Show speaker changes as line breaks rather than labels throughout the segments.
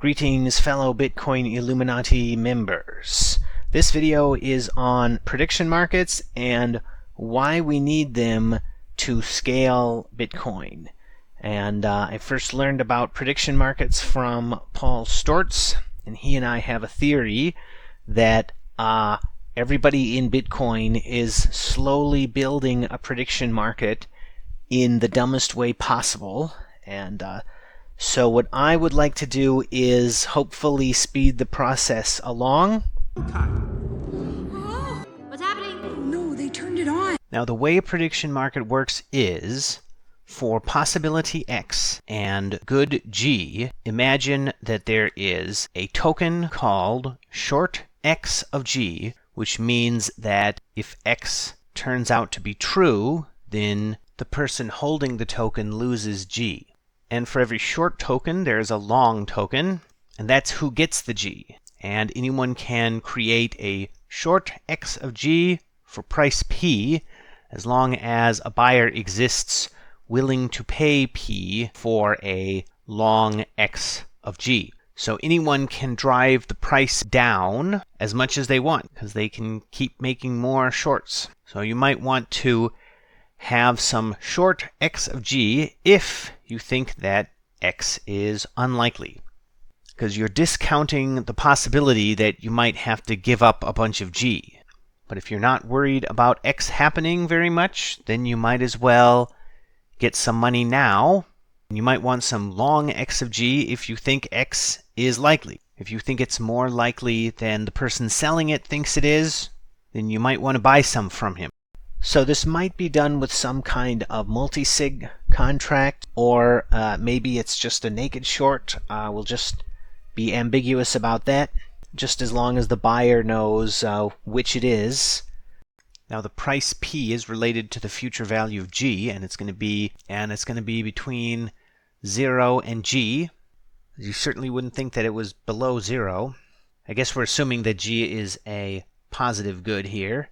Greetings, fellow Bitcoin Illuminati members. This video is on prediction markets and why we need them to scale Bitcoin. And I first learned about prediction markets from Paul Stortz, and he and I have a theory that everybody in Bitcoin is slowly building a prediction market in the dumbest way possible. And so what I would like to do is hopefully speed the process along.
What's happening?
Oh no, they turned it on.
Now the way a prediction market works is, for possibility X and good G, imagine that there is a token called short X of G, which means that if X turns out to be true, then the person holding the token loses G. And for every short token, there's a long token, and that's who gets the G. And anyone can create a short X of G for price P, as long as a buyer exists willing to pay P for a long X of G. So anyone can drive the price down as much as they want, because they can keep making more shorts. So you might want to have some short X of G if you think that X is unlikely, because you're discounting the possibility that you might have to give up a bunch of G. But if you're not worried about X happening very much, then you might as well get some money now. You might want some long X of G if you think X is likely. If you think it's more likely than the person selling it thinks it is, then you might want to buy some from him. So this might be done with some kind of multi-sig contract, or maybe it's just a naked short. We'll just be ambiguous about that, just as long as the buyer knows which it is. Now the price P is related to the future value of G, and it's going to be between 0 and G. You certainly wouldn't think that it was below 0. I guess we're assuming that G is a positive good here.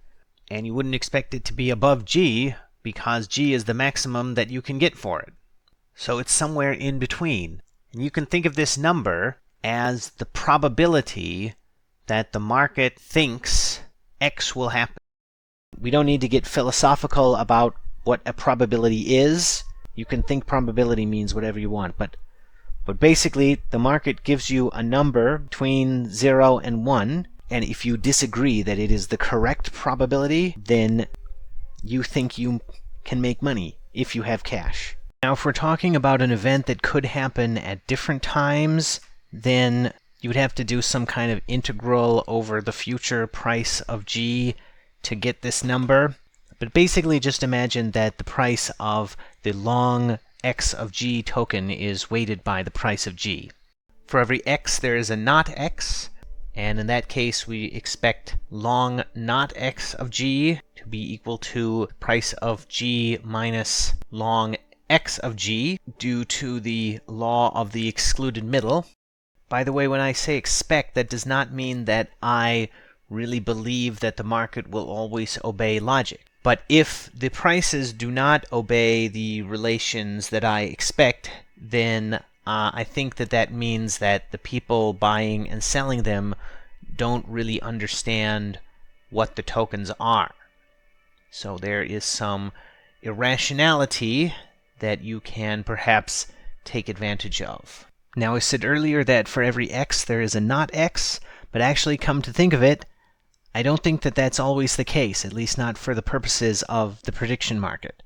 And you wouldn't expect it to be above G, because G is the maximum that you can get for it. So it's somewhere in between. And you can think of this number as the probability that the market thinks X will happen. We don't need to get philosophical about what a probability is. You can think probability means whatever you want. But basically, the market gives you a number between 0 and 1. And if you disagree that it is the correct probability, then you think you can make money if you have cash. Now, if we're talking about an event that could happen at different times, then you would have to do some kind of integral over the future price of G to get this number. But basically, just imagine that the price of the long X of G token is weighted by the price of G. For every X, there is a not X. And in that case, we expect long not X of G to be equal to price of G minus long X of G, due to the law of the excluded middle. By the way, when I say expect, that does not mean that I really believe that the market will always obey logic. But if the prices do not obey the relations that I expect, then I think that means that the people buying and selling them don't really understand what the tokens are. So there is some irrationality that you can perhaps take advantage of. Now, I said earlier that for every X there is a not X, but actually, come to think of it, I don't think that that's always the case, at least not for the purposes of the prediction market,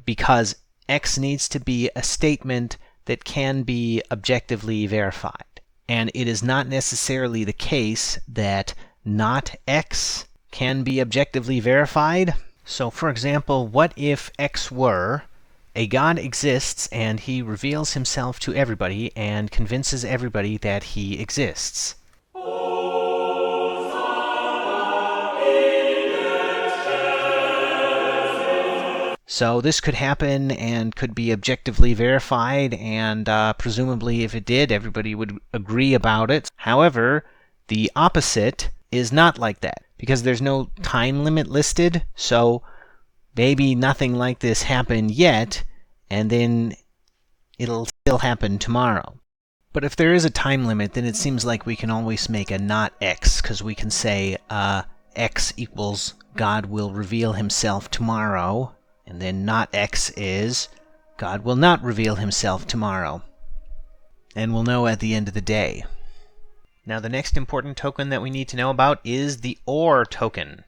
because X needs to be a statement that can be objectively verified. And it is not necessarily the case that not X can be objectively verified. So for example, what if X were a God exists and he reveals himself to everybody and convinces everybody that he exists? So this could happen and could be objectively verified, and presumably if it did, everybody would agree about it. However, the opposite is not like that, because there's no time limit listed, so maybe nothing like this happened yet, and then it'll still happen tomorrow. But if there is a time limit, then it seems like we can always make a not x, because we can say x equals God will reveal himself tomorrow, and then not x is God will not reveal himself tomorrow. And we'll know at the end of the day. Now the next important token that we need to know about is the OR token.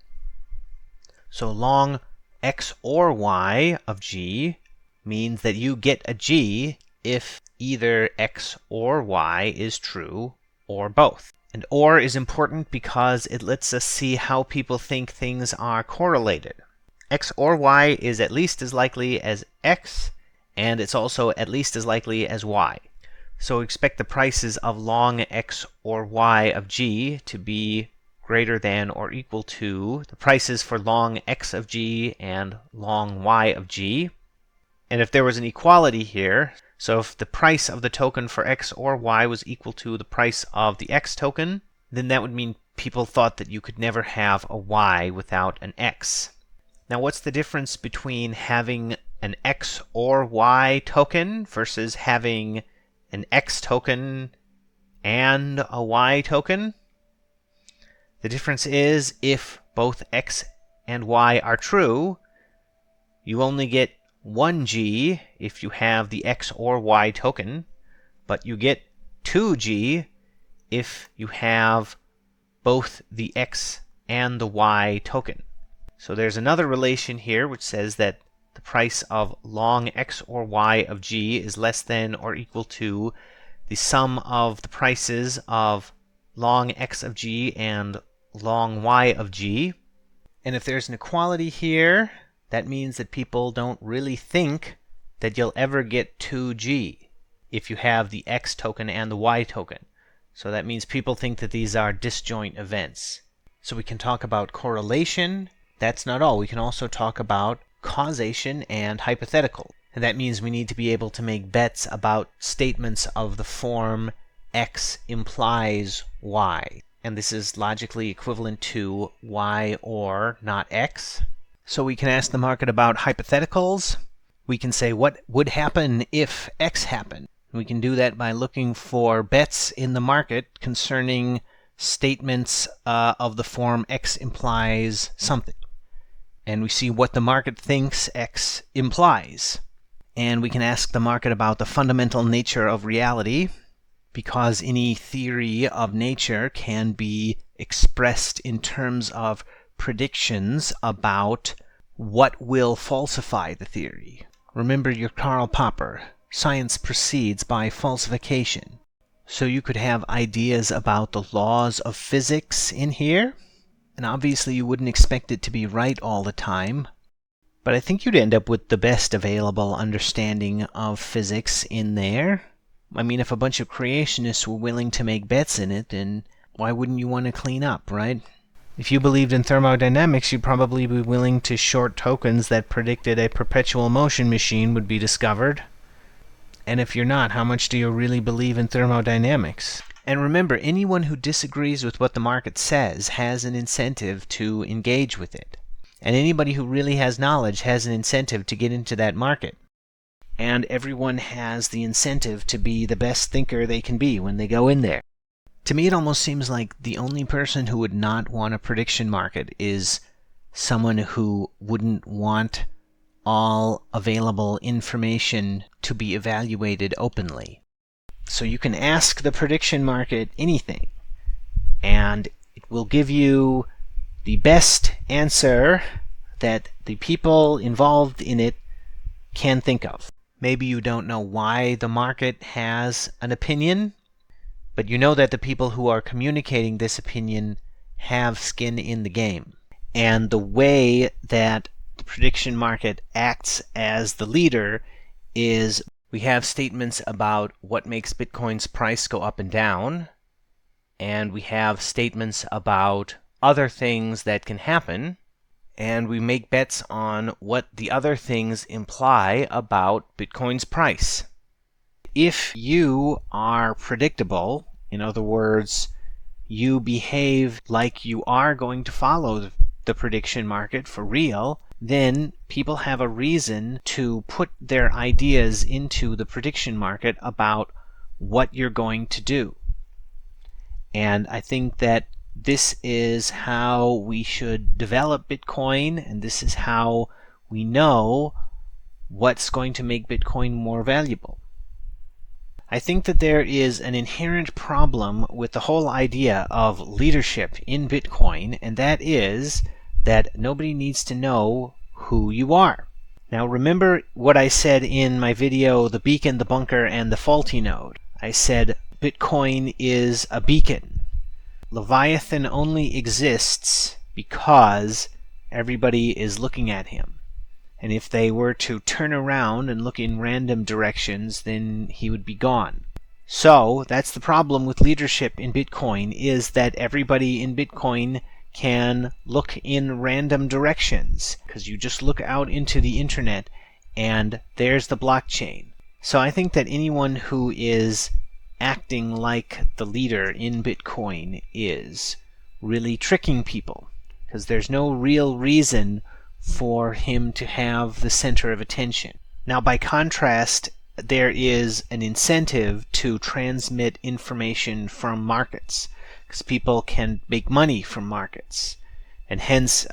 So long x or y of g means that you get a g if either x or y is true or both. And OR is important because it lets us see how people think things are correlated. X or y is at least as likely as x, and it's also at least as likely as y. So expect the prices of long x or y of g to be greater than or equal to the prices for long x of g and long y of g. And if there was an equality here, so if the price of the token for x or y was equal to the price of the x token, then that would mean people thought that you could never have a y without an x. Now what's the difference between having an x or y token versus having an x token and a y token? The difference is if both x and y are true, you only get 1g if you have the x or y token, but you get 2g if you have both the x and the y token. So there's another relation here which says that the price of long x or y of g is less than or equal to the sum of the prices of long x of g and long y of g. And if there's an equality here, that means that people don't really think that you'll ever get 2g if you have the x token and the y token. So that means people think that these are disjoint events. So we can talk about correlation. That's not all. We can also talk about causation and hypothetical. And that means we need to be able to make bets about statements of the form x implies y. And this is logically equivalent to y or not x. So we can ask the market about hypotheticals. We can say what would happen if x happened. We can do that by looking for bets in the market concerning statements of the form x implies something. And we see what the market thinks x implies. And we can ask the market about the fundamental nature of reality, because any theory of nature can be expressed in terms of predictions about what will falsify the theory. Remember your Karl Popper, science proceeds by falsification. So you could have ideas about the laws of physics in here, and obviously you wouldn't expect it to be right all the time, but I think you'd end up with the best available understanding of physics in there. I mean, if a bunch of creationists were willing to make bets in it, then why wouldn't you want to clean up, right? If you believed in thermodynamics, you'd probably be willing to short tokens that predicted a perpetual motion machine would be discovered. And if you're not, how much do you really believe in thermodynamics? And remember, anyone who disagrees with what the market says has an incentive to engage with it. And anybody who really has knowledge has an incentive to get into that market. And everyone has the incentive to be the best thinker they can be when they go in there. To me, it almost seems like the only person who would not want a prediction market is someone who wouldn't want all available information to be evaluated openly. So you can ask the prediction market anything, and it will give you the best answer that the people involved in it can think of. Maybe you don't know why the market has an opinion, but you know that the people who are communicating this opinion have skin in the game. And the way that the prediction market acts as the leader is we have statements about what makes Bitcoin's price go up and down, and we have statements about other things that can happen, and we make bets on what the other things imply about Bitcoin's price. If you are predictable, in other words, you behave like you are going to follow the prediction market for real, then people have a reason to put their ideas into the prediction market about what you're going to do. And I think that this is how we should develop Bitcoin, and this is how we know what's going to make Bitcoin more valuable. I think that there is an inherent problem with the whole idea of leadership in Bitcoin, and that is that nobody needs to know who you are. Now remember what I said in my video, The Beacon, the Bunker, and the Faulty Node. I said Bitcoin is a beacon. Leviathan only exists because everybody is looking at him. And if they were to turn around and look in random directions, then he would be gone. So that's the problem with leadership in Bitcoin, is that everybody in Bitcoin can look in random directions, because you just look out into the internet and there's the blockchain. So I think that anyone who is acting like the leader in Bitcoin is really tricking people, because there's no real reason for him to have the center of attention. Now, by contrast, there is an incentive to transmit information from markets, because people can make money from markets. And hence,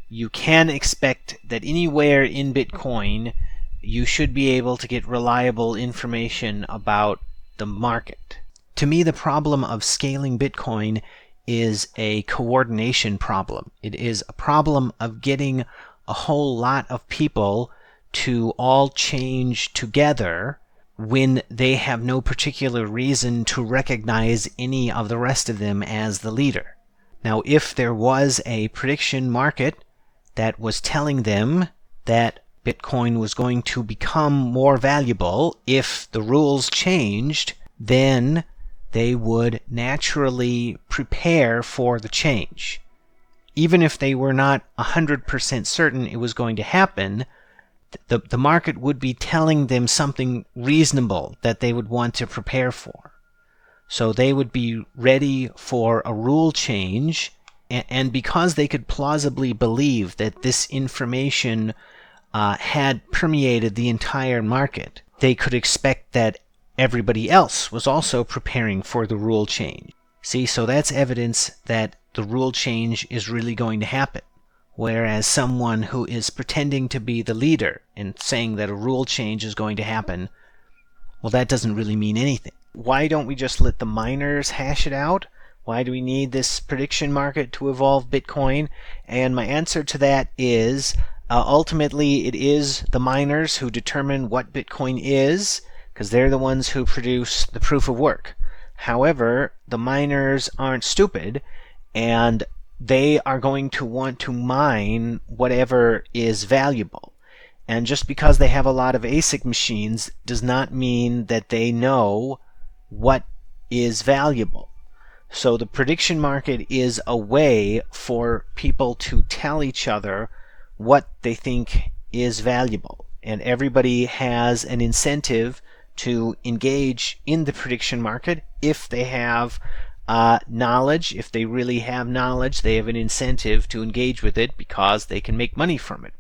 you can expect that anywhere in Bitcoin, you should be able to get reliable information about the market. To me, the problem of scaling Bitcoin is a coordination problem. It is a problem of getting a whole lot of people to all change together when they have no particular reason to recognize any of the rest of them as the leader. Now, if there was a prediction market that was telling them that Bitcoin was going to become more valuable if the rules changed, then they would naturally prepare for the change. Even if they were not 100% certain it was going to happen, the market would be telling them something reasonable that they would want to prepare for. So they would be ready for a rule change, and because they could plausibly believe that this information had permeated the entire market, they could expect that everybody else was also preparing for the rule change. See, so that's evidence that the rule change is really going to happen. Whereas someone who is pretending to be the leader and saying that a rule change is going to happen, well, that doesn't really mean anything. Why don't we just let the miners hash it out? Why do we need this prediction market to evolve Bitcoin? And my answer to that is, ultimately, it is the miners who determine what Bitcoin is, because they're the ones who produce the proof of work. However, the miners aren't stupid, and they are going to want to mine whatever is valuable. And just because they have a lot of ASIC machines does not mean that they know what is valuable. So the prediction market is a way for people to tell each other what they think is valuable. And everybody has an incentive to engage in the prediction market if they have knowledge. If they really have knowledge, they have an incentive to engage with it because they can make money from it.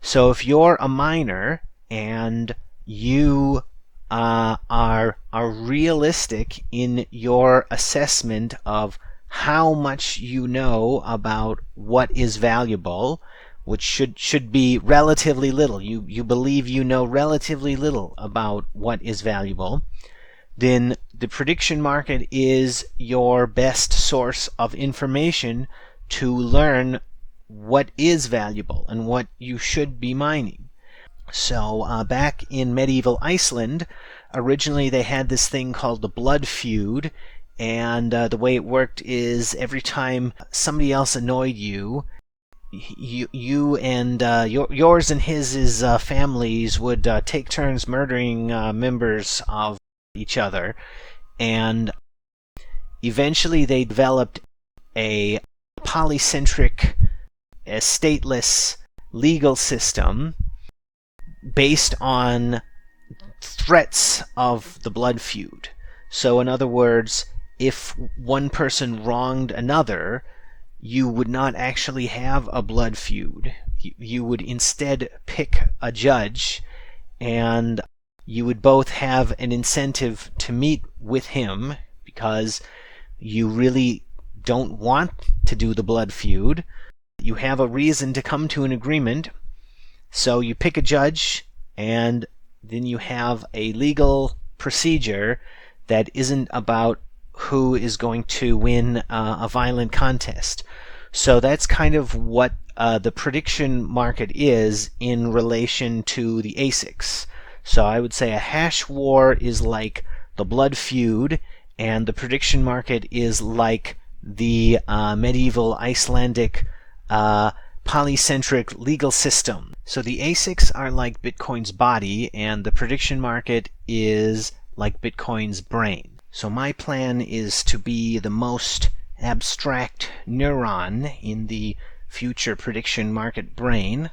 So if you're a miner and you are realistic in your assessment of how much you know about what is valuable, which should be relatively little. You believe you know relatively little about what is valuable, then the prediction market is your best source of information to learn what is valuable and what you should be mining. So back in medieval Iceland, originally they had this thing called the blood feud, and the way it worked is every time somebody else annoyed you, you and yours and his families would take turns murdering members of each other, and eventually they developed a polycentric, stateless legal system based on threats of the blood feud. So in other words, if one person wronged another, you would not actually have a blood feud. You would instead pick a judge, and you would both have an incentive to meet with him because you really don't want to do the blood feud. You have a reason to come to an agreement, so you pick a judge, and then you have a legal procedure that isn't about who is going to win a violent contest. So that's kind of what the prediction market is in relation to the ASICs. So I would say a hash war is like the blood feud, and the prediction market is like the medieval Icelandic polycentric legal system. So the ASICs are like Bitcoin's body, and the prediction market is like Bitcoin's brain. So my plan is to be the most abstract neuron in the future prediction market brain.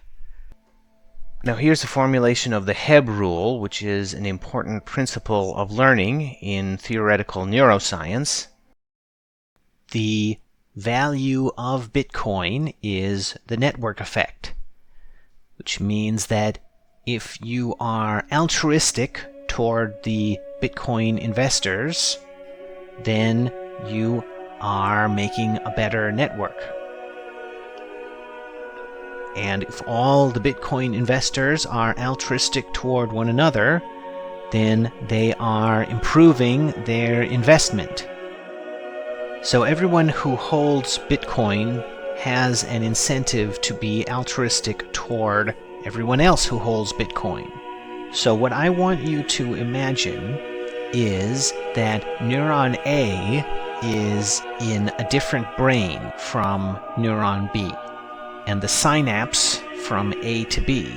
Now here's a formulation of the Hebb rule, which is an important principle of learning in theoretical neuroscience. The value of Bitcoin is the network effect, which means that if you are altruistic toward the Bitcoin investors, then you are making a better network. And if all the Bitcoin investors are altruistic toward one another, then they are improving their investment. So everyone who holds Bitcoin has an incentive to be altruistic toward everyone else who holds Bitcoin. So what I want you to imagine is that neuron A is in a different brain from neuron B, and the synapse from A to B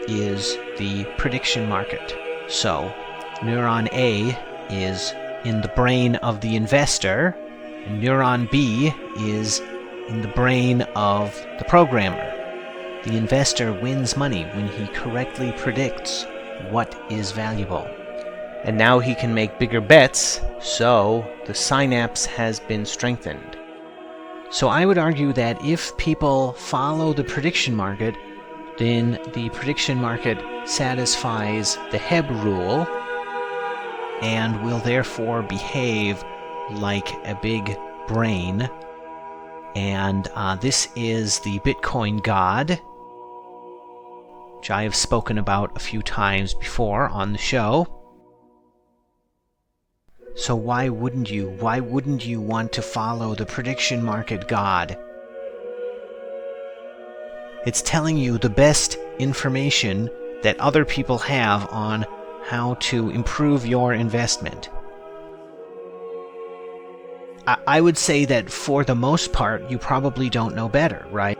is the prediction market. So neuron A is in the brain of the investor, and neuron B is in the brain of the programmer. The investor wins money when he correctly predicts what is valuable. And now he can make bigger bets, so the synapse has been strengthened. So I would argue that if people follow the prediction market, then the prediction market satisfies the Hebb rule and will therefore behave like a big brain. And this is the Bitcoin God, which I have spoken about a few times before on the show. So why wouldn't you? Why wouldn't you want to follow the prediction market God? It's telling you the best information that other people have on how to improve your investment. I would say that for the most part, you probably don't know better, right?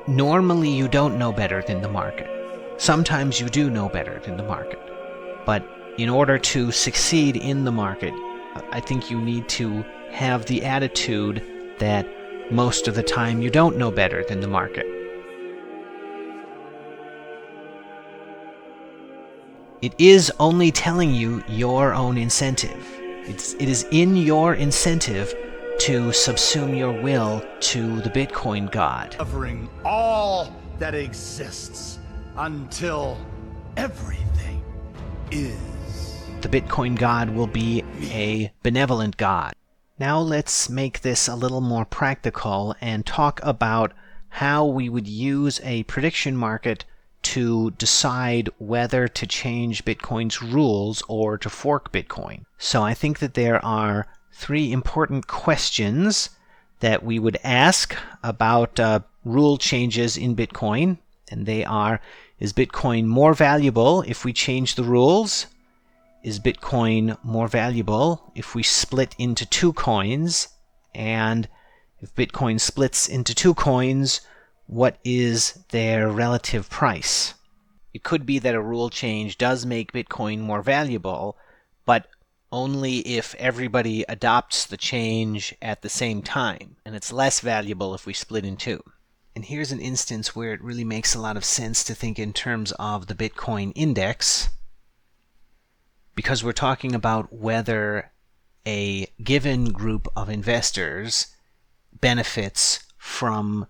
Normally you don't know better than the market. Sometimes you do know better than the market. But in order to succeed in the market, I think you need to have the attitude that most of the time you don't know better than the market. It is only telling you your own incentive. It is in your incentive to subsume your will to the Bitcoin God.
Covering all that exists until everything is.
The Bitcoin God will be a benevolent God. Now let's make this a little more practical and talk about how we would use a prediction market to decide whether to change Bitcoin's rules or to fork Bitcoin. So I think that there are three important questions that we would ask about rule changes in Bitcoin, and they are: is Bitcoin more valuable if we change the rules? Is Bitcoin more valuable if we split into two coins? And if Bitcoin splits into two coins, what is their relative price? It could be that a rule change does make Bitcoin more valuable, but only if everybody adopts the change at the same time, and it's less valuable if we split in two. And here's an instance where it really makes a lot of sense to think in terms of the Bitcoin index, because we're talking about whether a given group of investors benefits from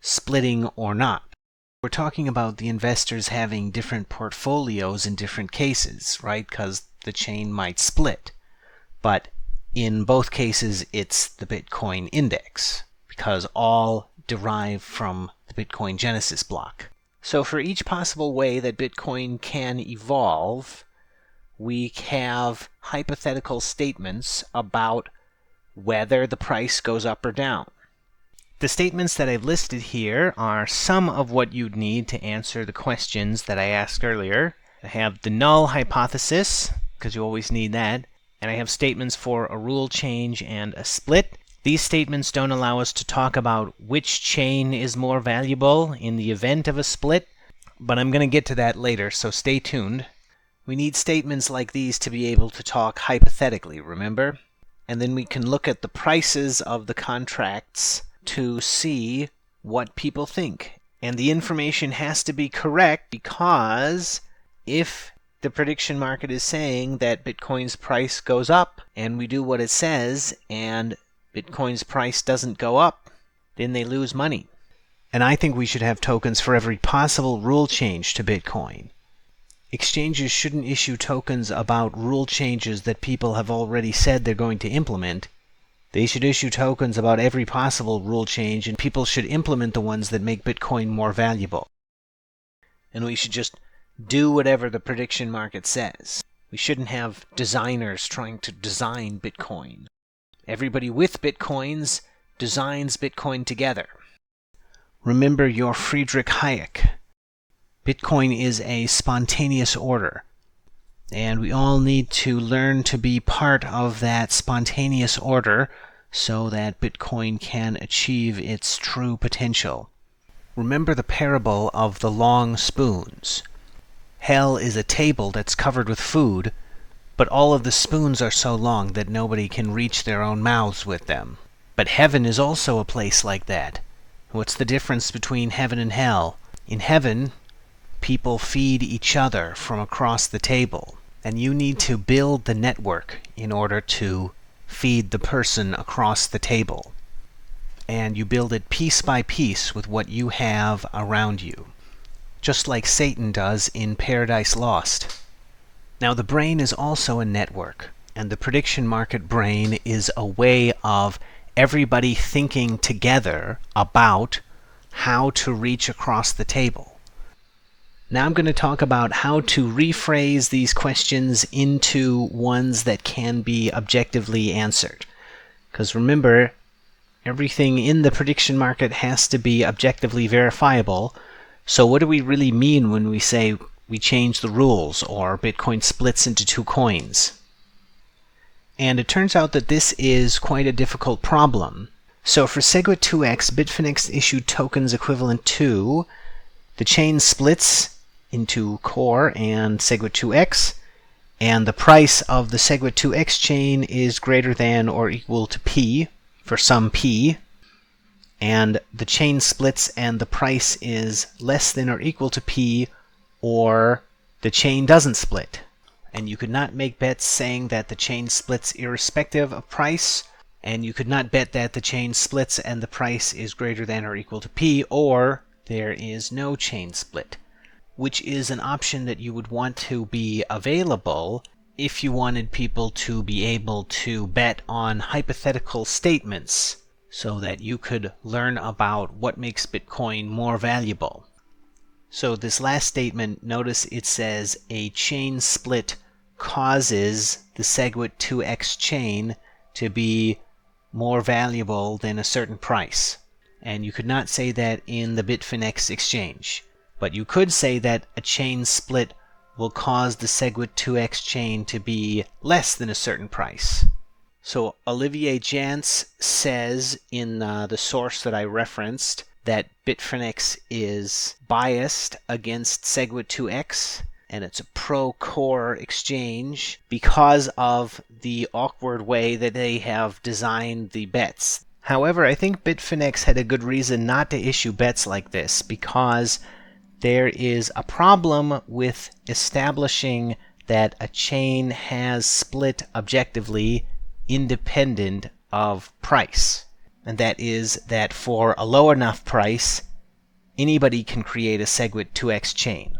splitting or not. We're talking about the investors having different portfolios in different cases, right? Because the chain might split. But in both cases, it's the Bitcoin index, because all derive from the Bitcoin Genesis block. So for each possible way that Bitcoin can evolve, we have hypothetical statements about whether the price goes up or down. The statements that I've listed here are some of what you'd need to answer the questions that I asked earlier. I have the null hypothesis, because you always need that, and I have statements for a rule change and a split. These statements don't allow us to talk about which chain is more valuable in the event of a split, but I'm going to get to that later, so stay tuned. We need statements like these to be able to talk hypothetically, remember? And then we can look at the prices of the contracts to see what people think. And the information has to be correct, because if the prediction market is saying that Bitcoin's price goes up and we do what it says and Bitcoin's price doesn't go up, then they lose money. And I think we should have tokens for every possible rule change to Bitcoin. Exchanges shouldn't issue tokens about rule changes that people have already said they're going to implement. They should issue tokens about every possible rule change, and people should implement the ones that make Bitcoin more valuable. And we should just do whatever the prediction market says. We shouldn't have designers trying to design Bitcoin. Everybody with Bitcoins designs Bitcoin together. Remember your Friedrich Hayek. Bitcoin is a spontaneous order, and we all need to learn to be part of that spontaneous order so that Bitcoin can achieve its true potential. Remember the parable of the long spoons. Hell is a table that's covered with food, but all of the spoons are so long that nobody can reach their own mouths with them. But heaven is also a place like that. What's the difference between heaven and hell? In heaven, people feed each other from across the table, and you need to build the network in order to feed the person across the table. And you build it piece by piece with what you have around you, just like Satan does in Paradise Lost. Now, the brain is also a network, and the prediction market brain is a way of everybody thinking together about how to reach across the table. Now I'm going to talk about how to rephrase these questions into ones that can be objectively answered. Because remember, everything in the prediction market has to be objectively verifiable. So what do we really mean when we say we change the rules or Bitcoin splits into two coins? And it turns out that this is quite a difficult problem. So for SegWit2x, Bitfinex issued tokens equivalent to the chain splits into Core and SegWit2x, and the price of the SegWit2x chain is greater than or equal to P for some P, and the chain splits and the price is less than or equal to P, or the chain doesn't split. And you could not make bets saying that the chain splits irrespective of price, and you could not bet that the chain splits and the price is greater than or equal to P, or there is no chain split, which is an option that you would want to be available if you wanted people to be able to bet on hypothetical statements so that you could learn about what makes Bitcoin more valuable. So this last statement, notice it says a chain split causes the SegWit2x chain to be more valuable than a certain price. And you could not say that in the Bitfinex exchange. But you could say that a chain split will cause the SegWit2x chain to be less than a certain price. So Olivier Jantz says in the source that I referenced that Bitfinex is biased against SegWit2x, and it's a pro-core exchange because of the awkward way that they have designed the bets. However, I think Bitfinex had a good reason not to issue bets like this, because there is a problem with establishing that a chain has split objectively independent of price. And that is that for a low enough price, anybody can create a SegWit 2x chain.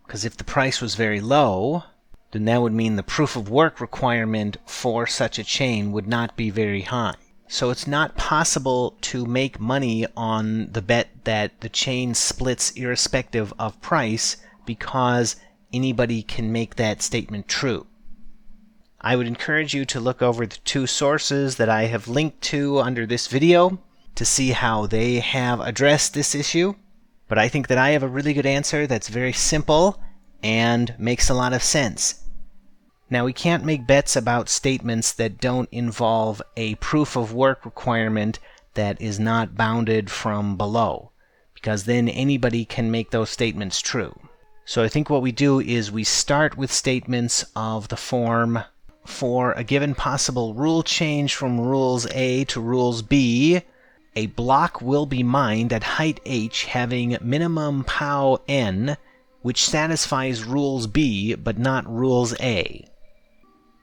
Because if the price was very low, then that would mean the proof of work requirement for such a chain would not be very high. So it's not possible to make money on the bet that the chain splits irrespective of price, because anybody can make that statement true. I would encourage you to look over the two sources that I have linked to under this video to see how they have addressed this issue. But I think that I have a really good answer that's very simple and makes a lot of sense. Now, we can't make bets about statements that don't involve a proof of work requirement that is not bounded from below, because then anybody can make those statements true. So I think what we do is we start with statements of the form, for a given possible rule change from rules A to rules B, a block will be mined at height h having minimum pow n, which satisfies rules B but not rules A.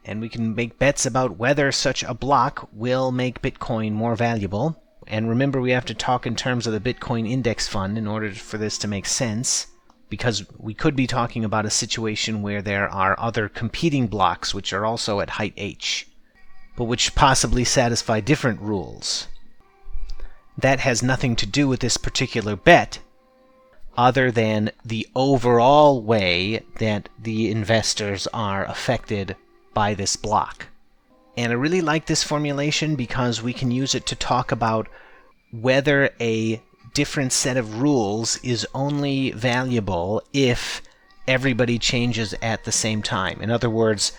And we can make bets about whether such a block will make Bitcoin more valuable. And remember, we have to talk in terms of the Bitcoin index fund in order for this to make sense, because we could be talking about a situation where there are other competing blocks which are also at height h, but which possibly satisfy different rules. That has nothing to do with this particular bet, other than the overall way that the investors are affected by this block. And I really like this formulation because we can use it to talk about whether a different set of rules is only valuable if everybody changes at the same time. In other words,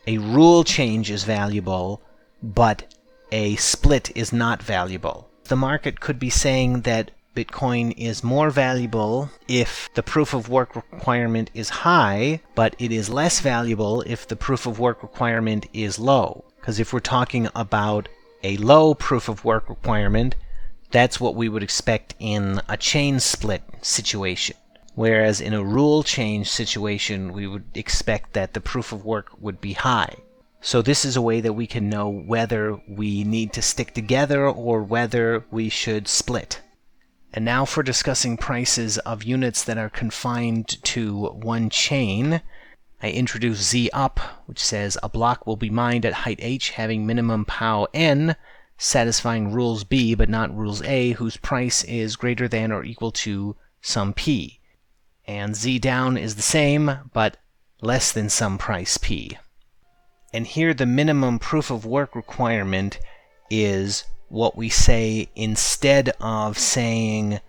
a rule change is valuable, but a split is not valuable. The market could be saying that Bitcoin is more valuable if the proof of work requirement is high, but it is less valuable if the proof of work requirement is low. Because if we're talking about a low proof of work requirement, that's what we would expect in a chain split situation. Whereas in a rule change situation, we would expect that the proof of work would be high. So this is a way that we can know whether we need to stick together or whether we should split. And now for discussing prices of units that are confined to one chain, I introduce Z up, which says a block will be mined at height h having minimum pow n, satisfying rules B but not rules A, whose price is greater than or equal to some P. And Z down is the same, but less than some price P. And here the minimum proof of work requirement is what we say instead of saying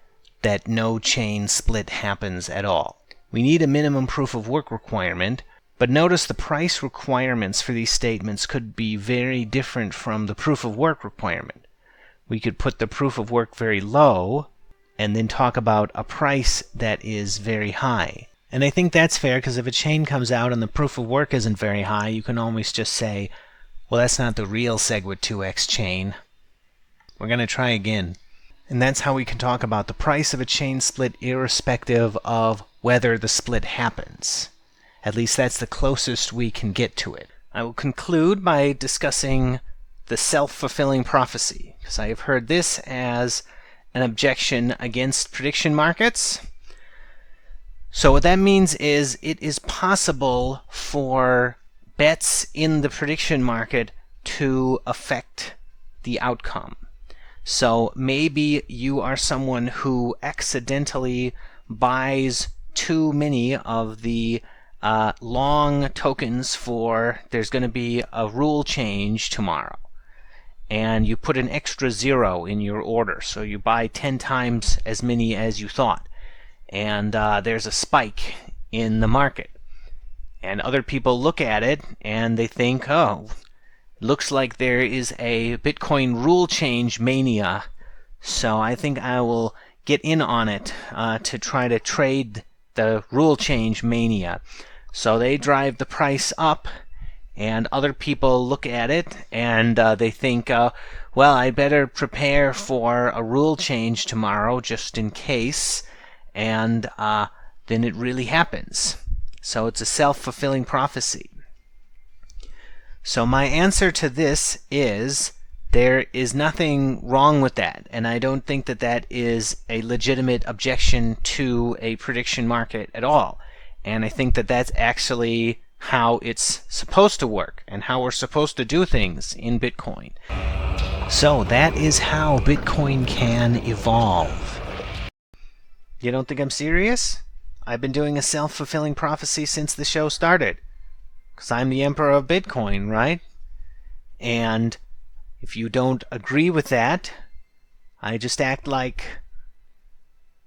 that no chain split happens at all. We need a minimum proof of work requirement, but notice the price requirements for these statements could be very different from the proof of work requirement. We could put the proof of work very low and then talk about a price that is very high. And I think that's fair, because if a chain comes out and the proof of work isn't very high, you can always just say, well, that's not the real SegWit 2x chain. We're going to try again. And that's how we can talk about the price of a chain split irrespective of whether the split happens. At least that's the closest we can get to it. I will conclude by discussing the self-fulfilling prophecy, because I have heard this as an objection against prediction markets. So what that means is it is possible for bets in the prediction market to affect the outcome. So maybe you are someone who accidentally buys too many of the long tokens for there's going to be a rule change tomorrow. And you put an extra 0 in your order. So you buy 10 times as many as you thought. And there's a spike in the market. And other people look at it and they think, oh, looks like there is a Bitcoin rule change mania, so I think I will get in on it to try to trade the rule change mania. So they drive the price up, and other people look at it and they think, well, I better prepare for a rule change tomorrow just in case, and then it really happens. So it's a self-fulfilling prophecy. So my answer to this is there is nothing wrong with that, and I don't think that that is a legitimate objection to a prediction market at all. And I think that that's actually how it's supposed to work and how we're supposed to do things in Bitcoin. So that is how Bitcoin can evolve. You don't think I'm serious? I've been doing a self-fulfilling prophecy since the show started. Because I'm the emperor of Bitcoin, right? And if you don't agree with that, I just act like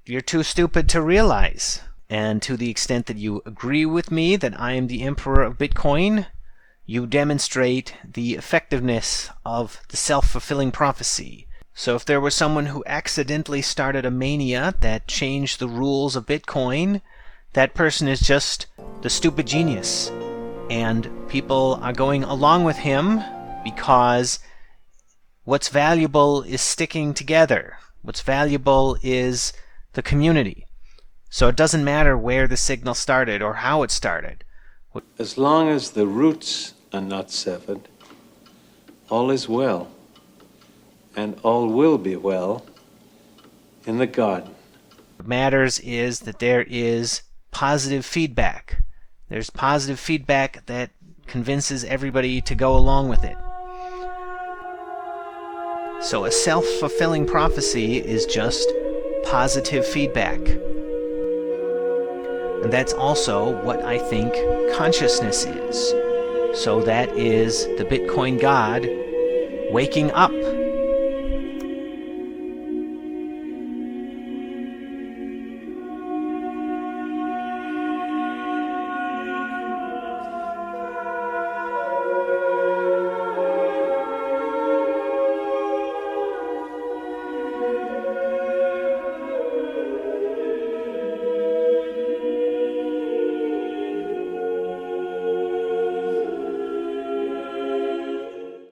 you're too stupid to realize. And to the extent that you agree with me that I am the emperor of Bitcoin, you demonstrate the effectiveness of the self-fulfilling prophecy. So if there was someone who accidentally started a mania that changed the rules of Bitcoin, that person is just the stupid genius. And people are going along with him because what's valuable is sticking together. What's valuable is the community. So it doesn't matter where the signal started or how it started.
As long as the roots are not severed, all is well, and all will be well in the garden.
What matters is that there is positive feedback. There's positive feedback that convinces everybody to go along with it. So a self-fulfilling prophecy is just positive feedback. And that's also what I think consciousness is. So that is the Bitcoin God waking up